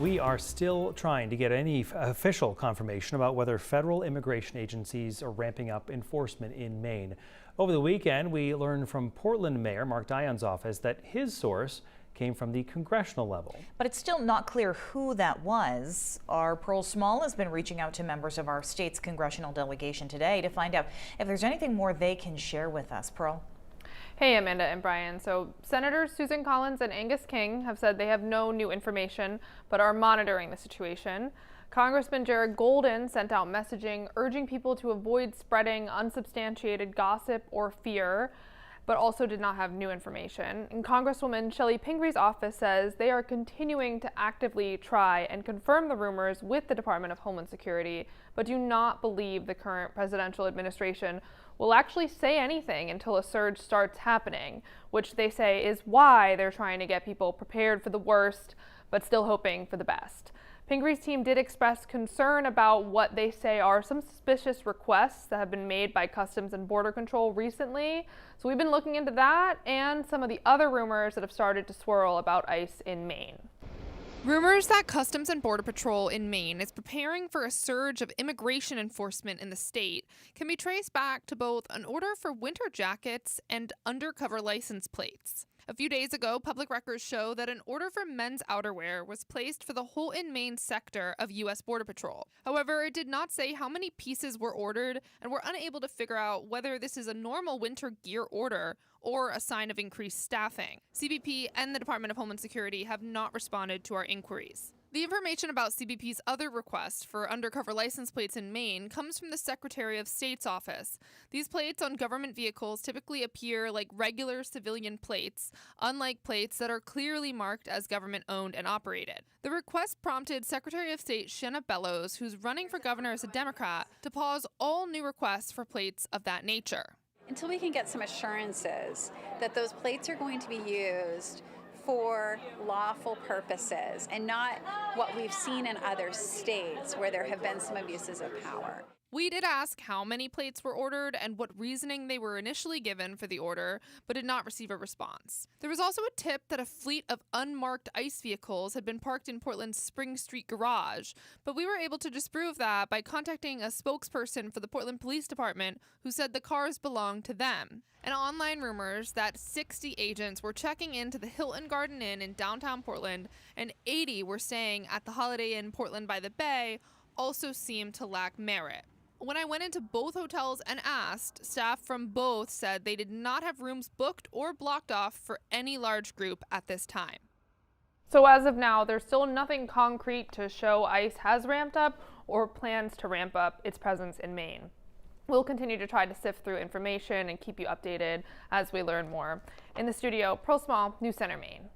We are still trying to get any official confirmation about whether federal immigration agencies are ramping up enforcement in Maine. Over the weekend, we learned from Portland Mayor Mark Dion's office that his source came from the congressional level. But it's still not clear who that was. Our Pearl Small has been reaching out to members of our state's congressional delegation today to find out if there's anything more they can share with us. Pearl? Hey, Amanda and Brian. So Senators Susan Collins and Angus King have said they have no new information, but are monitoring the situation. Congressman Jared Golden sent out messaging urging people to avoid spreading unsubstantiated gossip or fear, but also did not have new information. And Congresswoman Shelley Pingree's office says they are continuing to actively try and confirm the rumors with the Department of Homeland Security, but do not believe the current presidential administration will actually say anything until a surge starts happening, which they say is why they're trying to get people prepared for the worst, but still hoping for the best. Pingree's team did express concern about what they say are some suspicious requests that have been made by Customs and Border Control recently. So we've been looking into that and some of the other rumors that have started to swirl about ICE in Maine. Rumors that Customs and Border Patrol in Maine is preparing for a surge of immigration enforcement in the state can be traced back to both an order for winter jackets and undercover license plates. A few days ago, public records show that an order for men's outerwear was placed for the Houghton, Maine sector of U.S. Border Patrol. However, it did not say how many pieces were ordered, and we're unable to figure out whether this is a normal winter gear order or a sign of increased staffing. CBP and the Department of Homeland Security have not responded to our inquiries. The information about CBP's other request for undercover license plates in Maine comes from the Secretary of State's office. These plates on government vehicles typically appear like regular civilian plates, unlike plates that are clearly marked as government-owned and operated. The request prompted Secretary of State Shenna Bellows, who's running for governor as a Democrat, to pause all new requests for plates of that nature. Until we can get some assurances that those plates are going to be used for lawful purposes and not what we've seen in other states where there have been some abuses of power. We did ask how many plates were ordered and what reasoning they were initially given for the order, but did not receive a response. There was also a tip that a fleet of unmarked ICE vehicles had been parked in Portland's Spring Street garage, but we were able to disprove that by contacting a spokesperson for the Portland Police Department who said the cars belonged to them. And online rumors that 60 agents were checking into the Hilton Garden Inn in downtown Portland and 80 were staying at the Holiday Inn Portland by the Bay also seemed to lack merit. When I went into both hotels and asked, staff from both said they did not have rooms booked or blocked off for any large group at this time. So as of now, there's still nothing concrete to show ICE has ramped up or plans to ramp up its presence in Maine. We'll continue to try to sift through information and keep you updated as we learn more. In the studio, Pearl Small, News Center, Maine.